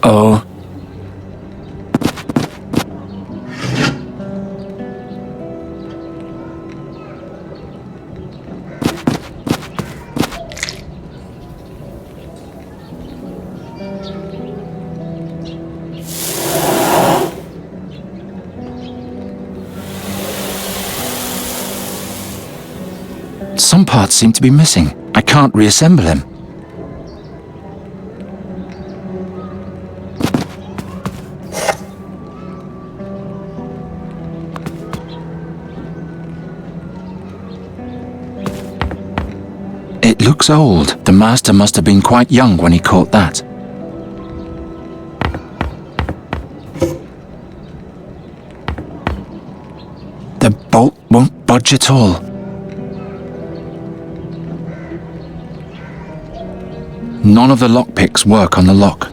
Uh-oh. Some parts seem to be missing. I can't reassemble him. It looks old. The master must have been quite young when he caught that. The bolt won't budge at all. None of the lockpicks work on the lock.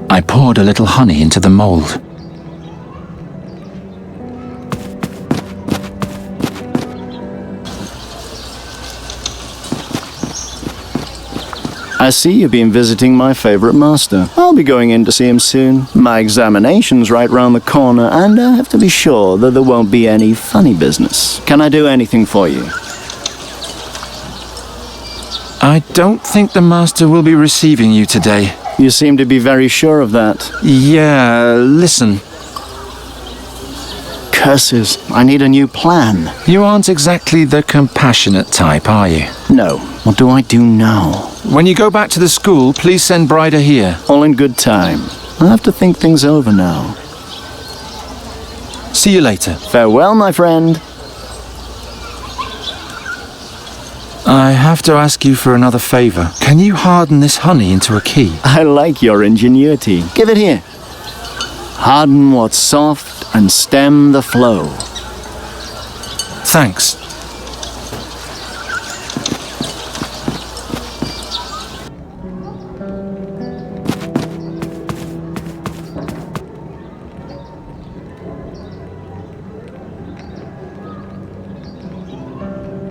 I poured a little honey into the mold. I see you've been visiting my favorite master. I'll be going in to see him soon. My examination's right round the corner, and I have to be sure that there won't be any funny business. Can I do anything for you? I don't think the master will be receiving you today. You seem to be very sure of that. Yeah, listen. Curses, I need a new plan. You aren't exactly the compassionate type, are you? No, what do I do now? When you go back to the school, please send Bryder here. All in good time. I'll have to think things over now. See you later. Farewell, my friend. I have to ask you for another favor. Can you harden this honey into a key? I like your ingenuity. Give it here. Harden what's soft and stem the flow. Thanks.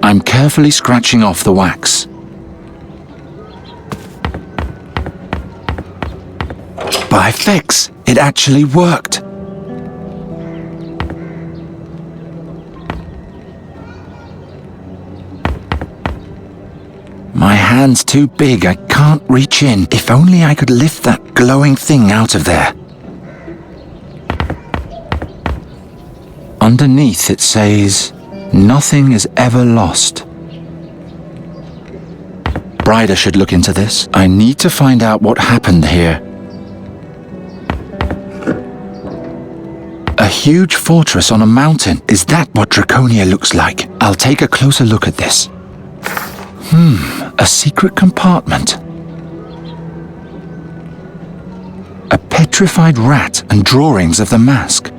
I'm carefully scratching off the wax. By fix, it actually worked. My hand's too big, I can't reach in. If only I could lift that glowing thing out of there. Underneath it says, "Nothing is ever lost." Bryder should look into this. I need to find out what happened here. A huge fortress on a mountain. Is that what Draconia looks like? I'll take a closer look at this. A secret compartment. A petrified rat and drawings of the mask.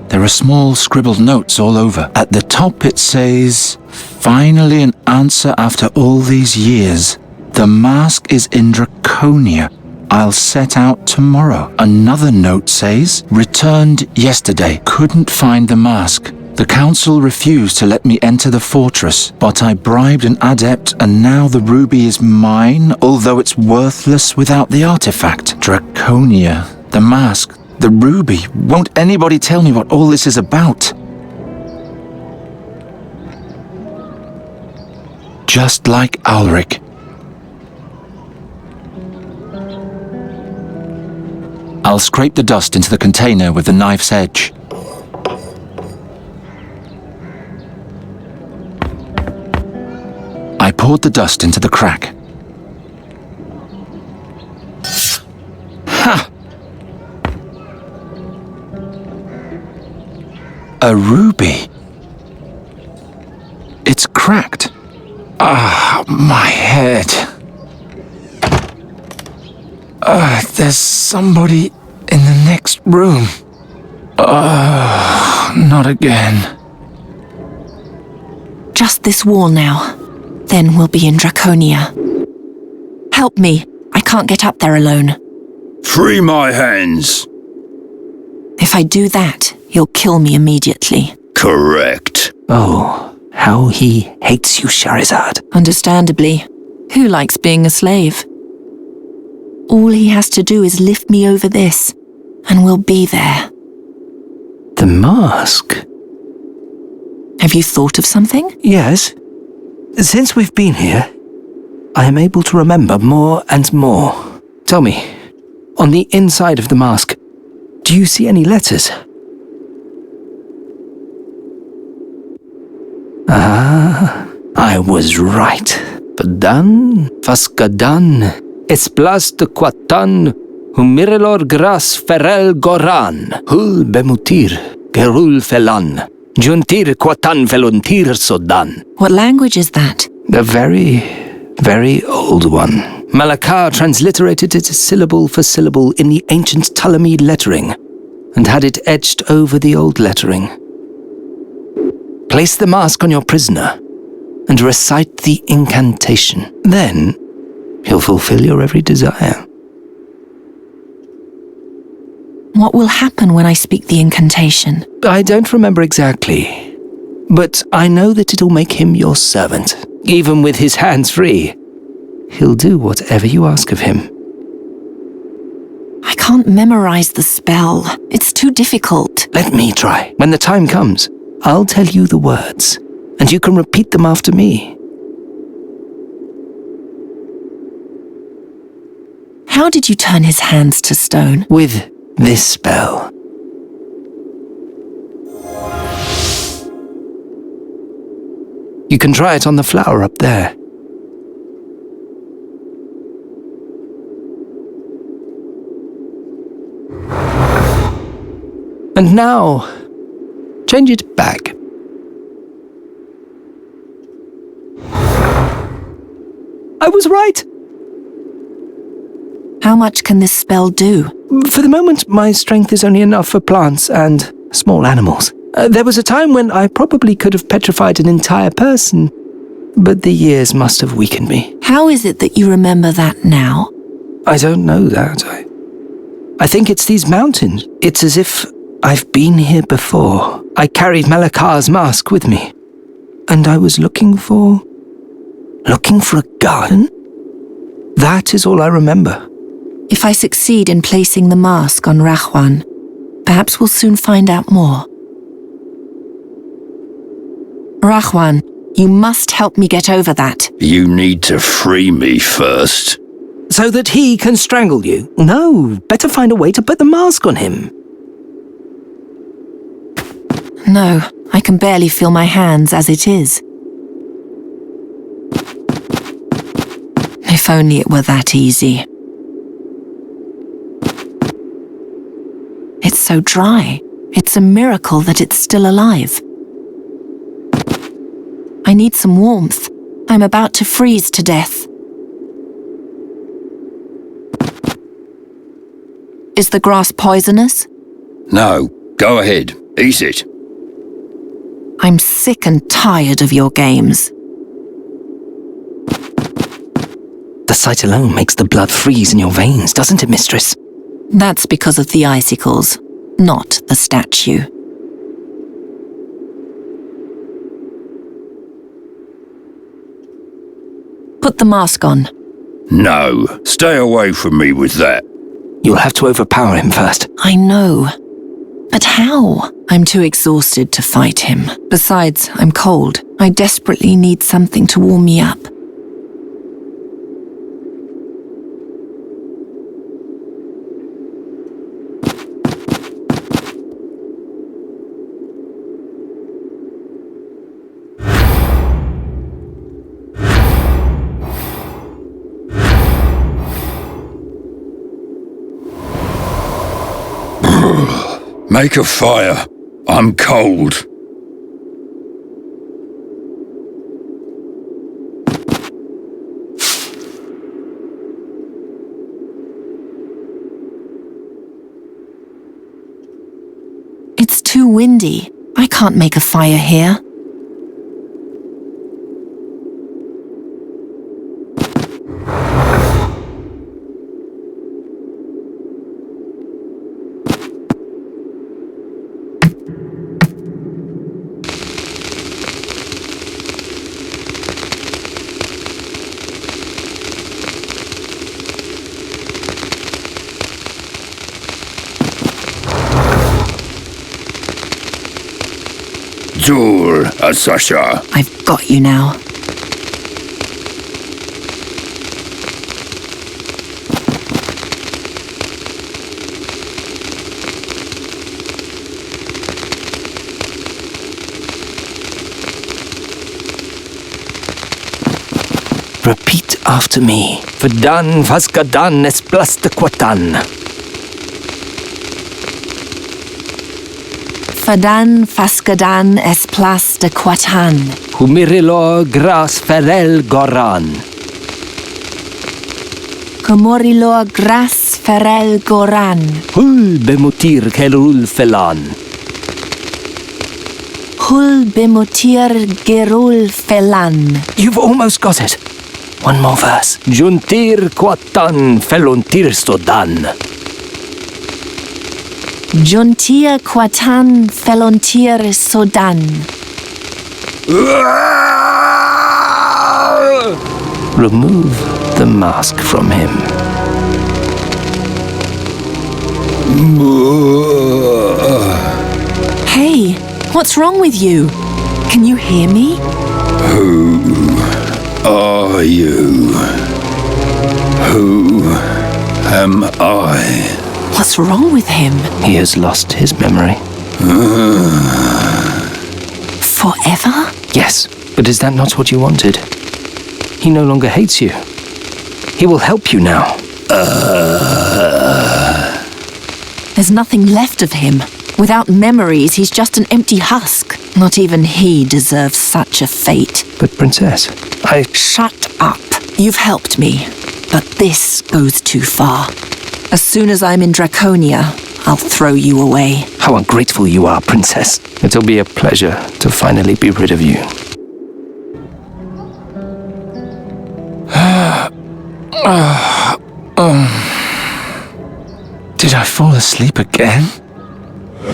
There are small scribbled notes all over. At the top it says, "Finally an answer after all these years. The mask is in Draconia. I'll set out tomorrow." Another note says, "Returned yesterday. Couldn't find the mask. The council refused to let me enter the fortress, but I bribed an adept and now the ruby is mine, although it's worthless without the artifact." Draconia, the mask, the ruby. Won't anybody tell me what all this is about? Just like Ulrich. I'll scrape the dust into the container with the knife's edge. I poured the dust into the crack. Ha! A ruby. It's cracked. Ah, my head. There's somebody in the next room. Not again. Just this wall now. Then we'll be in Draconia. Help me. I can't get up there alone. Free my hands. If I do that, you'll kill me immediately. Correct. Oh, how he hates you, Shahrazad. Understandably. Who likes being a slave? All he has to do is lift me over this, and we'll be there. The mask? Have you thought of something? Yes. Since we've been here, I am able to remember more and more. Tell me, on the inside of the mask, do you see any letters? Ah, I was right. Padan, Faskadan, Esplas de Quatan, Humirelor Gras Ferel Goran, Hul Bemutir, Gerul Felan, Juntir Quatan Veluntir Sodan. What language is that? A very, very old one. Malakar transliterated it syllable for syllable in the ancient Ptolemede lettering, and had it etched over the old lettering. Place the mask on your prisoner, and recite the incantation. Then, he'll fulfill your every desire. What will happen when I speak the incantation? I don't remember exactly, but I know that it'll make him your servant. Even with his hands free, he'll do whatever you ask of him. I can't memorize the spell. It's too difficult. Let me try. When the time comes, I'll tell you the words, and you can repeat them after me. How did you turn his hands to stone? With this spell. You can try it on the flower up there. And now, change it back. I was right! How much can this spell do? For the moment, my strength is only enough for plants and small animals. There was a time when I probably could have petrified an entire person, but the years must have weakened me. How is it that you remember that now? I don't know that. I think it's these mountains. It's as if I've been here before. I carried Malakar's mask with me, and I was looking for a garden? That is all I remember. If I succeed in placing the mask on Rahwan, perhaps we'll soon find out more. Rahwan, you must help me get over that. You need to free me first. So that he can strangle you? No, better find a way to put the mask on him. No, I can barely feel my hands as it is. If only it were that easy. It's so dry. It's a miracle that it's still alive. I need some warmth. I'm about to freeze to death. Is the grass poisonous? No, go ahead. Eat it. I'm sick and tired of your games. The sight alone makes the blood freeze in your veins, doesn't it, mistress? That's because of the icicles, not the statue. Put the mask on. No, stay away from me with that. You'll have to overpower him first. I know. But how? I'm too exhausted to fight him. Besides, I'm cold. I desperately need something to warm me up. Make a fire. I'm cold. It's too windy. I can't make a fire here. Dur, Sasha. I've got you now. Repeat after me. Fadan Vaskadan Esplastaquatan. Fadan Faskadan Esplas de Quatan. Humirilor Gras Ferel Goran. Comorilor Gras Ferel Goran. Hul Bemutir Kelul Felan. Hul Bemotir Gerul Felan. You've almost got it. One more verse. Juntir Quatan Felontir Stodan. Juntia Quatan Felontir Sodan. Remove the mask from him. Hey, what's wrong with you? Can you hear me? Who are you? Who am I? What's wrong with him? He has lost his memory. Forever? Yes, but is that not what you wanted? He no longer hates you. He will help you now. There's nothing left of him. Without memories, he's just an empty husk. Not even he deserves such a fate. But Princess, Shut up. You've helped me, but this goes too far. As soon as I'm in Draconia, I'll throw you away. How ungrateful you are, Princess. It'll be a pleasure to finally be rid of you. Did I fall asleep again?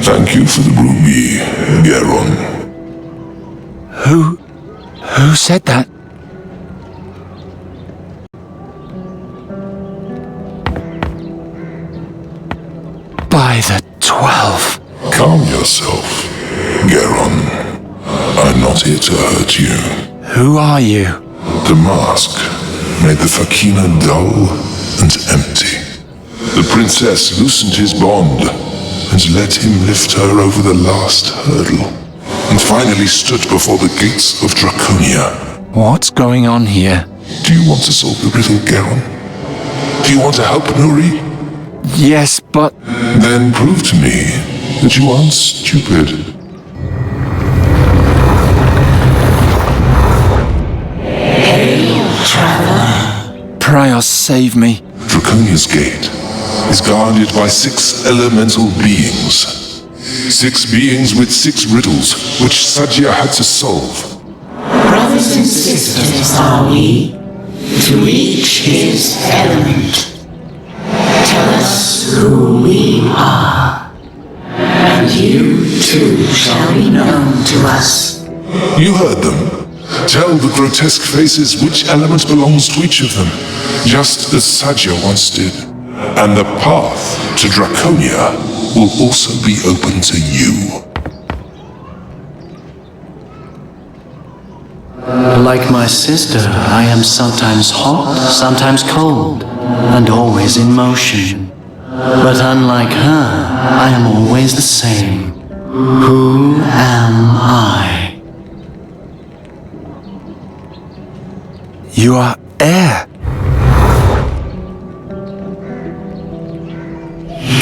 Thank you for the ruby, Geron. Who said that? By the 12. Calm yourself, Geron. I'm not here to hurt you. Who are you? The mask made the Fakina dull and empty. The princess loosened his bond and let him lift her over the last hurdle, and finally stood before the gates of Draconia. What's going on here? Do you want to solve the riddle, Geron? Do you want to help Nuri? Yes, but Then prove to me that you aren't stupid. Prios, save me. Draconia's gate is guarded by 6 elemental beings. 6 beings with 6 riddles, which Sajia had to solve. Brothers and sisters are we, to each his element. Tell us who we are, and you too shall be known to us. You heard them. Tell the grotesque faces which element belongs to each of them, just as Sajia once did. And the path to Draconia will also be open to you. Like my sister, I am sometimes hot, sometimes cold, and always in motion. But unlike her, I am always the same. Who am I? You are air.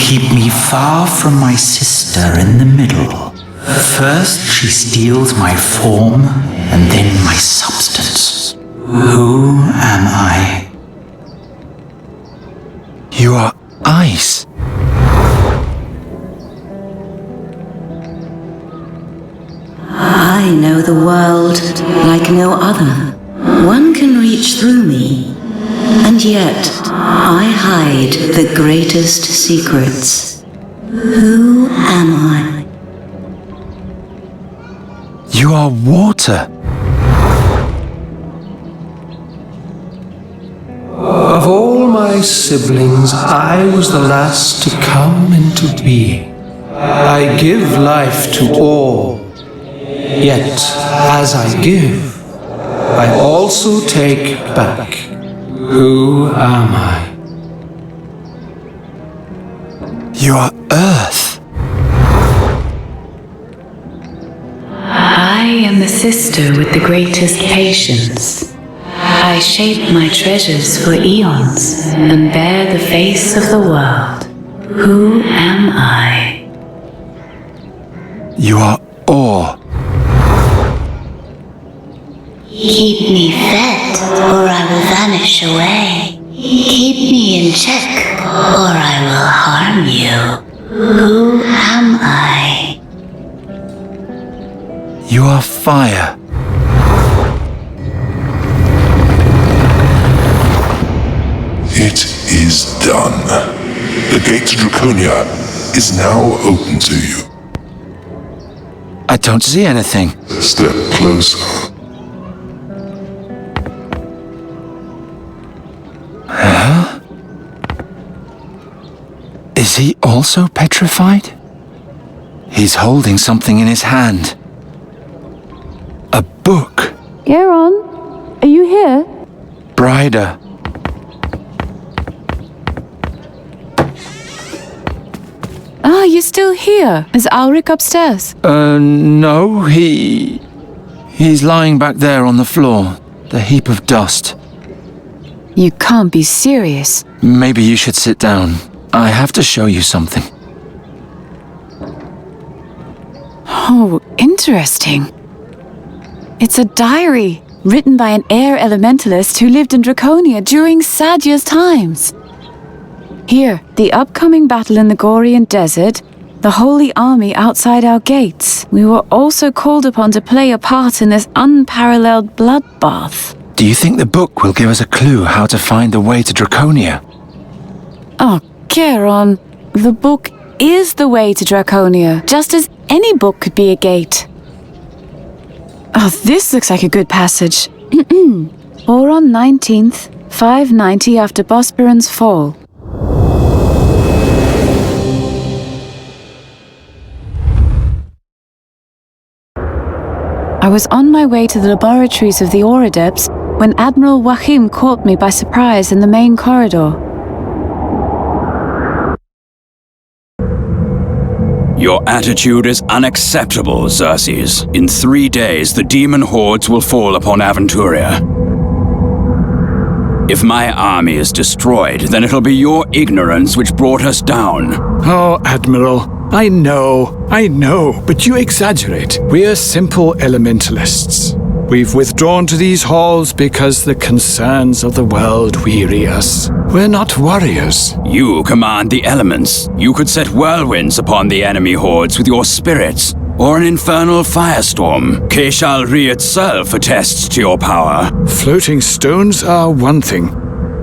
keep me far from my sister in the middle. First she steals my form, and then my substance. Who am I? You are ice. I know the world like no other. One can reach through me, and yet I hide the greatest secrets. Who am I? You are water. Of all my siblings, I was the last to come into being. I give life to all. Yet, as I give, I also take back. Who am I? You are earth. I am the sister with the greatest patience. I shape my treasures for eons and bear the face of the world. Who am I? You are ore. Keep me fed, or I will vanish away. Keep me in check, or I will harm you. Who am I? You are fire. It is done. The gate to Draconia is now open to you. I don't see anything. Step closer. Is he also petrified? He's holding something in his hand. A book. Garon, are you here? Brider. Ah, you're still here. Is Ulrich upstairs? No, he's lying back there on the floor. The heap of dust. You can't be serious. Maybe you should sit down. I have to show you something. Oh, interesting. It's a diary written by an air elementalist who lived in Draconia during Sadia's times. Here, the upcoming battle in the Gorian Desert, the Holy Army outside our gates. We were also called upon to play a part in this unparalleled bloodbath. Do you think the book will give us a clue how to find the way to Draconia? Oh, Garon, the book is the way to Draconia, just as any book could be a gate. Oh, this looks like a good passage. Boron 19th, 590 after Bosporan's fall. I was on my way to the laboratories of the Auradepts when Admiral Wahim caught me by surprise in the main corridor. Your attitude is unacceptable, Xerxes. In 3 days, the demon hordes will fall upon Aventuria. If my army is destroyed, then it'll be your ignorance which brought us down. Oh, Admiral, I know, but you exaggerate. We're simple elementalists. We've withdrawn to these halls because the concerns of the world weary us. We're not warriors. You command the elements. You could set whirlwinds upon the enemy hordes with your spirits, or an infernal firestorm. Keshalri itself attests to your power. Floating stones are one thing.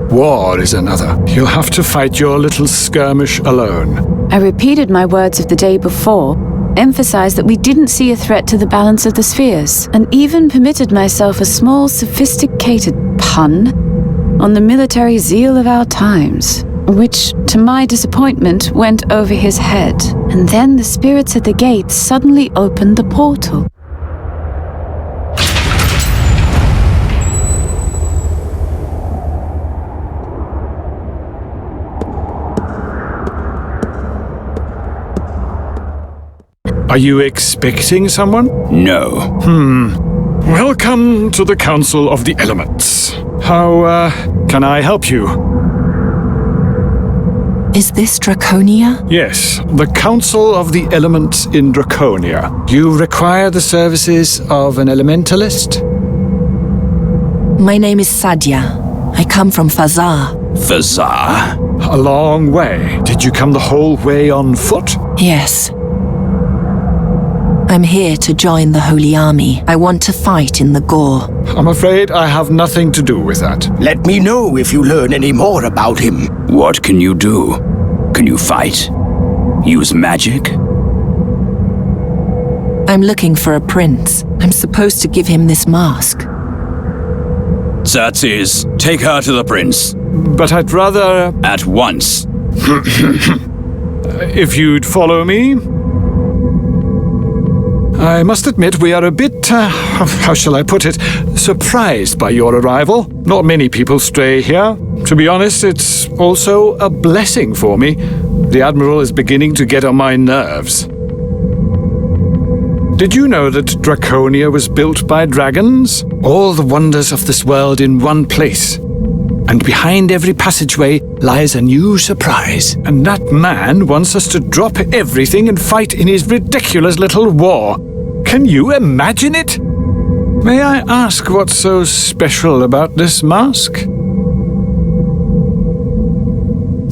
War is another. You'll have to fight your little skirmish alone. I repeated my words of the day before, emphasized that we didn't see a threat to the balance of the spheres, and even permitted myself a small, sophisticated pun on the military zeal of our times, which, to my disappointment, went over his head. And then the spirits at the gate suddenly opened the portal. Are you expecting someone? No. Welcome to the Council of the Elements. How, can I help you? Is this Draconia? Yes, the Council of the Elements in Draconia. You require the services of an elementalist? My name is Sadia. I come from Fazar. Fazar? A long way. Did you come the whole way on foot? Yes. I'm here to join the Holy Army. I want to fight in the Gore. I'm afraid I have nothing to do with that. Let me know if you learn any more about him. What can you do? Can you fight? Use magic? I'm looking for a prince. I'm supposed to give him this mask. Xerxes, take her to the prince. But I'd rather... At once. If you'd follow me... I must admit we are a bit, how shall I put it, surprised by your arrival. Not many people stray here. To be honest, it's also a blessing for me. The Admiral is beginning to get on my nerves. Did you know that Draconia was built by dragons? All the wonders of this world in one place. And behind every passageway lies a new surprise. And that man wants us to drop everything and fight in his ridiculous little war. Can you imagine it? May I ask what's so special about this mask?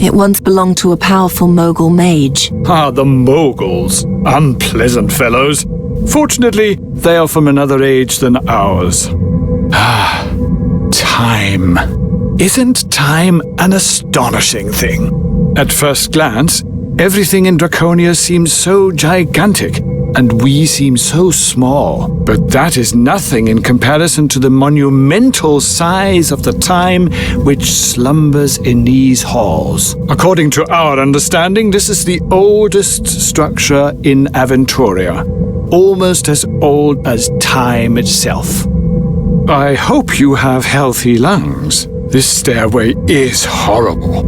It once belonged to a powerful Mogul mage. Ah, the Moguls. Unpleasant fellows. Fortunately, they are from another age than ours. Ah, time. Isn't time an astonishing thing? At first glance, everything in Draconia seems so gigantic, and we seem so small. But that is nothing in comparison to the monumental size of the time which slumbers in these halls. According to our understanding, this is the oldest structure in Aventuria, almost as old as time itself. I hope you have healthy lungs. This stairway is horrible.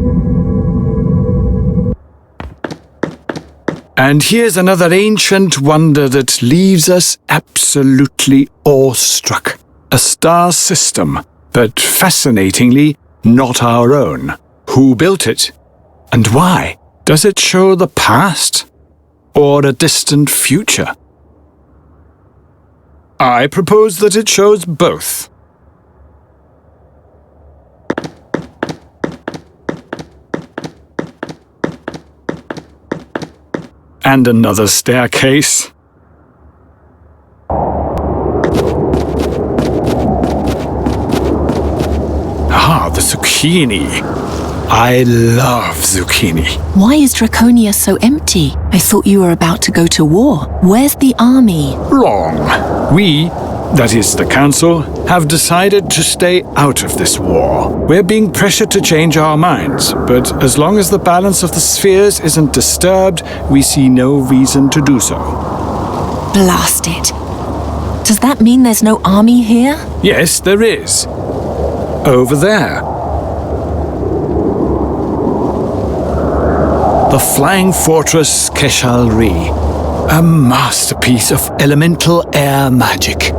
And here's another ancient wonder that leaves us absolutely awestruck. A star system, but fascinatingly not our own. Who built it? And why? Does it show the past or a distant future? I propose that it shows both. And another staircase. Ah, the zucchini. I love zucchini. Why is Draconia so empty? I thought you were about to go to war. Where's the army? Wrong. We, that is the Council, have decided to stay out of this war. We're being pressured to change our minds, but as long as the balance of the spheres isn't disturbed, we see no reason to do so. Blast it. Does that mean there's no army here? Yes, there is. Over there. The Flying Fortress Keshalri. A masterpiece of elemental air magic.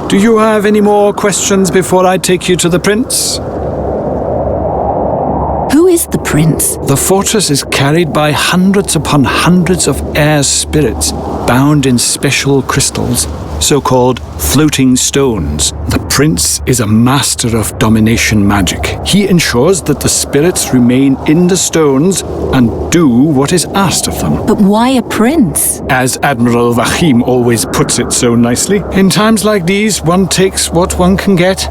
Do you have any more questions before I take you to the prince? Who is the prince? The fortress is carried by hundreds upon hundreds of air spirits, bound in special crystals, so-called floating stones. The prince is a master of domination magic. He ensures that the spirits remain in the stones and do what is asked of them. But why a prince? As Admiral Vahim always puts it so nicely, in times like these, one takes what one can get.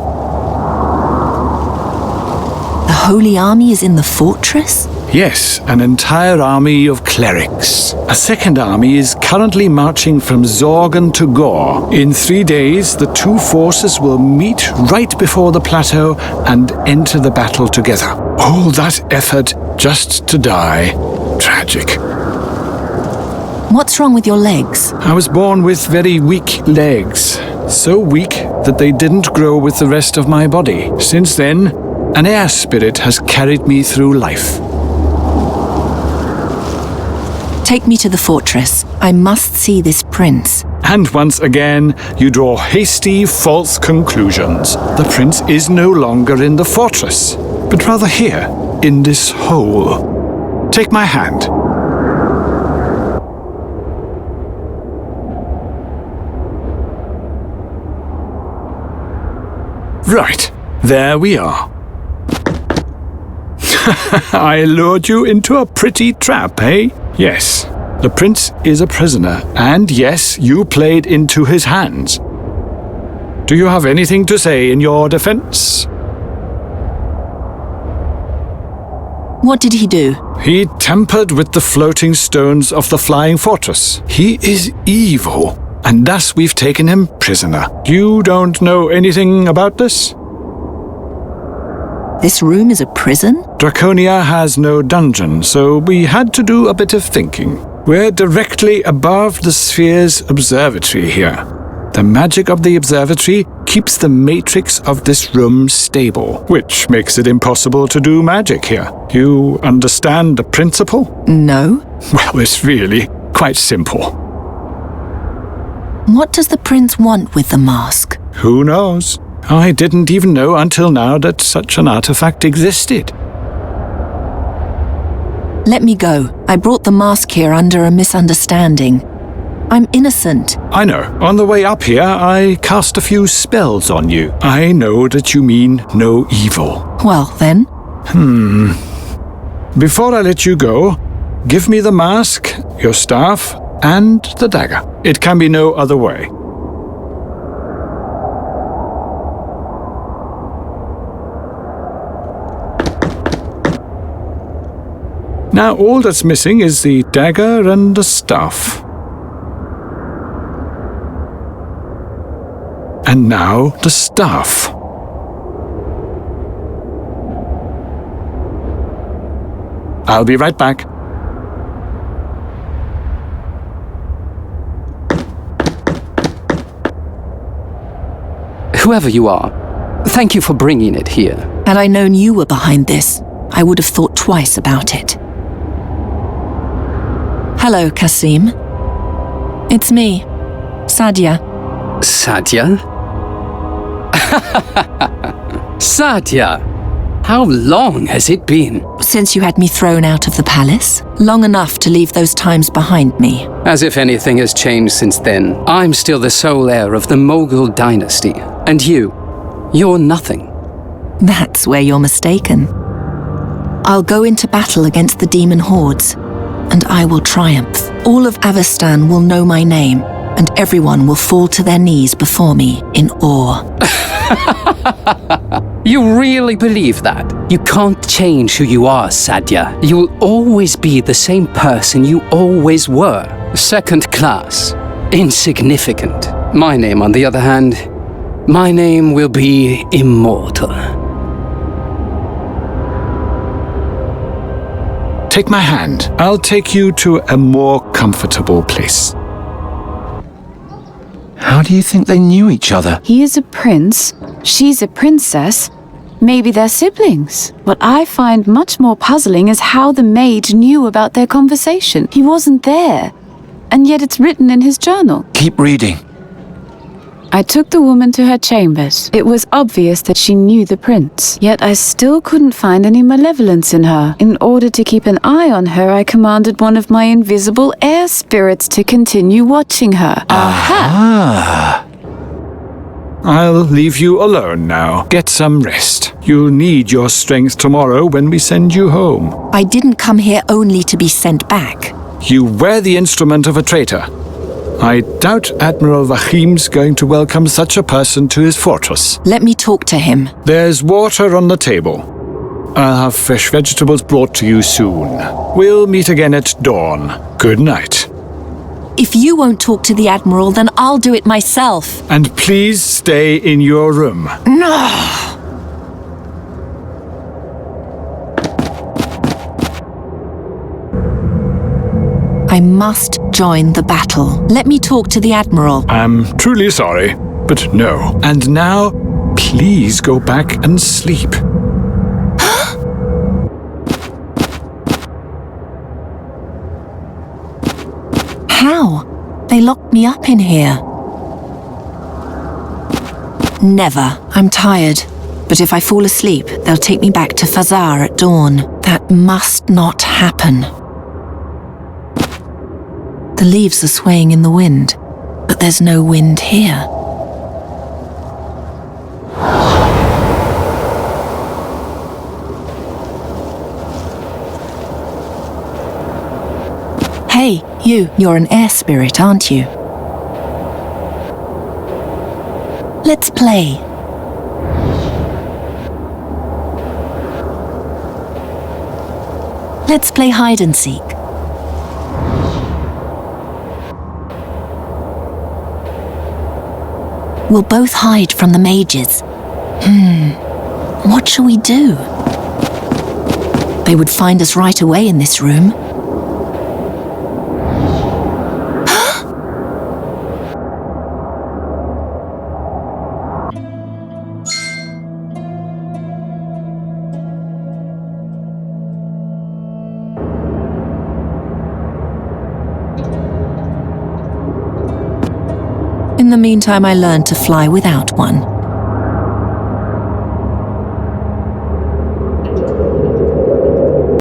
The Holy Army is in the fortress? Yes, an entire army of clerics. A second army is currently marching from Zorgan to Gore. In 3 days, the two forces will meet right before the plateau and enter the battle together. All that effort just to die. Tragic. What's wrong with your legs? I was born with very weak legs. So weak that they didn't grow with the rest of my body. Since then, an air spirit has carried me through life. Take me to the fortress. I must see this prince. And once again, you draw hasty, false conclusions. The prince is no longer in the fortress, but rather here, in this hole. Take my hand. Right, there we are. I lured you into a pretty trap, eh? Yes, the prince is a prisoner, and yes, you played into his hands. Do you have anything to say in your defense? What did he do? He tampered with the floating stones of the flying fortress. He is evil, and thus we've taken him prisoner. You don't know anything about this? This room is a prison? Draconia has no dungeon, so we had to do a bit of thinking. We're directly above the sphere's observatory here. The magic of the observatory keeps the matrix of this room stable, which makes it impossible to do magic here. You understand the principle? No. Well, it's really quite simple. What does the prince want with the mask? Who knows? I didn't even know until now that such an artifact existed. Let me go. I brought the mask here under a misunderstanding. I'm innocent. I know. On the way up here, I cast a few spells on you. I know that you mean no evil. Well, then. Before I let you go, give me the mask, your staff, and the dagger. It can be no other way. Now all that's missing is the dagger and the staff. And now the staff. I'll be right back. Whoever you are, thank you for bringing it here. Had I known you were behind this, I would have thought twice about it. Hello, Kasim. It's me, Sadia. Sadia? Sadia! How long has it been? Since you had me thrown out of the palace, long enough to leave those times behind me. As if anything has changed since then. I'm still the sole heir of the Mogul dynasty. And you're nothing. That's where you're mistaken. I'll go into battle against the demon hordes, and I will triumph. All of Avestan will know my name, and everyone will fall to their knees before me in awe. You really believe that? You can't change who you are, Sadia. You'll always be the same person you always were. Second class. Insignificant. My name, on the other hand, my name will be immortal. Take my hand. I'll take you to a more comfortable place. How do you think they knew each other? He is a prince, she's a princess. Maybe they're siblings. What I find much more puzzling is how the maid knew about their conversation. He wasn't there, and yet it's written in his journal. Keep reading. I took the woman to her chambers. It was obvious that she knew the prince, yet I still couldn't find any malevolence in her. In order to keep an eye on her, I commanded one of my invisible air spirits to continue watching her. Aha! I'll leave you alone now. Get some rest. You'll need your strength tomorrow when we send you home. I didn't come here only to be sent back. You wear the instrument of a traitor. I doubt Admiral Vahim's going to welcome such a person to his fortress. Let me talk to him. There's water on the table. I'll have fresh vegetables brought to you soon. We'll meet again at dawn. Good night. If you won't talk to the Admiral, then I'll do it myself. And please stay in your room. No! I must join the battle. Let me talk to the Admiral. I'm truly sorry, but no. And now, please go back and sleep. How? They locked me up in here. Never. I'm tired. But if I fall asleep, they'll take me back to Fazar at dawn. That must not happen. The leaves are swaying in the wind, but there's no wind here. Hey, you're an air spirit, aren't you? Let's play. Let's play hide and seek. We'll both hide from the mages. What shall we do? They would find us right away in this room. In the meantime, I learned to fly without one.